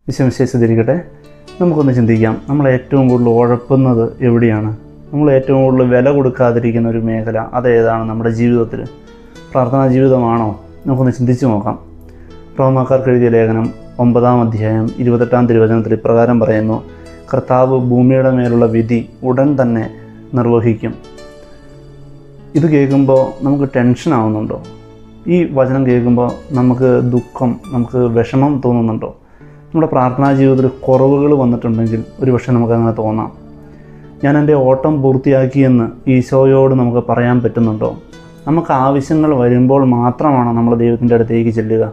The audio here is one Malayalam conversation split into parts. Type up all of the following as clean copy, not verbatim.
വിശേഷിച്ചിരിക്കട്ടെ. നമുക്കൊന്ന് ചിന്തിക്കാം, നമ്മൾ ഏറ്റവും കൂടുതൽ ഉഴപ്പുന്നത് എവിടെയാണ്? നമ്മൾ ഏറ്റവും കൂടുതൽ വില കൊടുക്കാതിരിക്കുന്ന ഒരു മേഖല അതേതാണ് നമ്മുടെ ജീവിതത്തിൽ? പ്രാർത്ഥനാ ജീവിതമാണോ? നമുക്കൊന്ന് ചിന്തിച്ച് നോക്കാം. റോമാക്കാർക്ക് എഴുതിയ ലേഖനം 9-ാം അധ്യായം 28-ാം തിരുവചനത്തിൽ ഇപ്രകാരം പറയുന്നു: കർത്താവ് ഭൂമിയുടെ മേലുള്ള വിധി ഉടൻ തന്നെ നിർവഹിക്കും. ഇത് കേൾക്കുമ്പോൾ നമുക്ക് ടെൻഷൻ ആവുന്നുണ്ടോ? ഈ വചനം കേൾക്കുമ്പോൾ നമുക്ക് ദുഃഖം, നമുക്ക് വിഷമം തോന്നുന്നുണ്ടോ? നമ്മുടെ പ്രാർത്ഥനാ ജീവിതത്തിൽ കുറവുകൾ വന്നിട്ടുണ്ടെങ്കിൽ ഒരുപക്ഷെ നമുക്കങ്ങനെ തോന്നാം. ഞാൻ എൻ്റെ ഓട്ടം പൂർത്തിയാക്കിയെന്ന് ഈശോയോട് നമുക്ക് പറയാൻ പറ്റുന്നുണ്ടോ? നമുക്ക് ആവശ്യങ്ങൾ വരുമ്പോൾ മാത്രമാണ് നമ്മൾ ദൈവത്തിൻ്റെ അടുത്തേക്ക് ചെല്ലുക.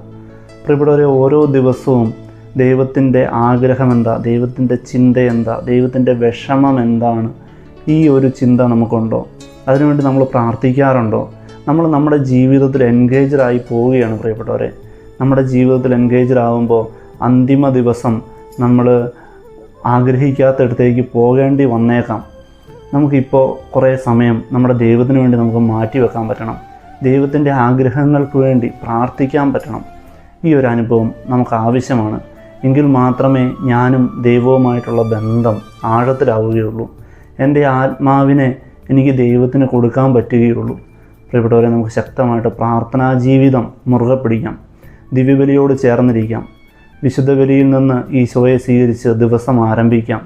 പ്രിയപ്പെട്ടവരെ, ഓരോ ദിവസവും ദൈവത്തിൻ്റെ ആഗ്രഹം എന്താ, ദൈവത്തിൻ്റെ ചിന്ത എന്താ, ദൈവത്തിൻ്റെ വിഷമം എന്താണ്, ഈ ഒരു ചിന്ത നമുക്കുണ്ടോ? അതിനുവേണ്ടി നമ്മൾ പ്രാർത്ഥിക്കാറുണ്ടോ? നമ്മൾ നമ്മുടെ ജീവിതത്തിൽ എൻഗേജഡായി പോവുകയാണ് പ്രിയപ്പെട്ടവരെ. നമ്മുടെ ജീവിതത്തിൽ എൻഗേജഡാകുമ്പോൾ അന്തിമ ദിവസം നമ്മൾ ആഗ്രഹിക്കാത്തടത്തേക്ക് പോകേണ്ടി വന്നേക്കാം. നമുക്കിപ്പോൾ കുറേ സമയം നമ്മുടെ ദൈവത്തിന് വേണ്ടി നമുക്ക് മാറ്റിവെക്കാൻ പറ്റണം. ദൈവത്തിൻ്റെ ആഗ്രഹങ്ങൾക്ക് വേണ്ടി പ്രാർത്ഥിക്കാൻ പറ്റണം. ഈ ഒരു അനുഭവം നമുക്ക് ആവശ്യമാണ്. എങ്കിൽ മാത്രമേ ഞാനും ദൈവവുമായിട്ടുള്ള ബന്ധം ആഴത്തിലാവുകയുള്ളൂ. എൻ്റെ ആത്മാവിനെ എനിക്ക് ദൈവത്തിന് കൊടുക്കാൻ പറ്റുകയുള്ളൂ. പ്രിയപ്പെട്ടവരെ, നമുക്ക് ശക്തമായിട്ട് പ്രാർത്ഥനാ ജീവിതം മുറുകെ പിടിക്കാം. ദിവ്യബലിയോട് ചേർന്നിരിക്കാം. വിശുദ്ധ ബലിയിൽ നിന്ന് ഈശോയെ സ്വീകരിച്ച് ദിവസം ആരംഭിക്കാം.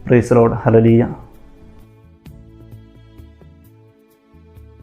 Praise the Lord. ഹല്ലേലൂയ.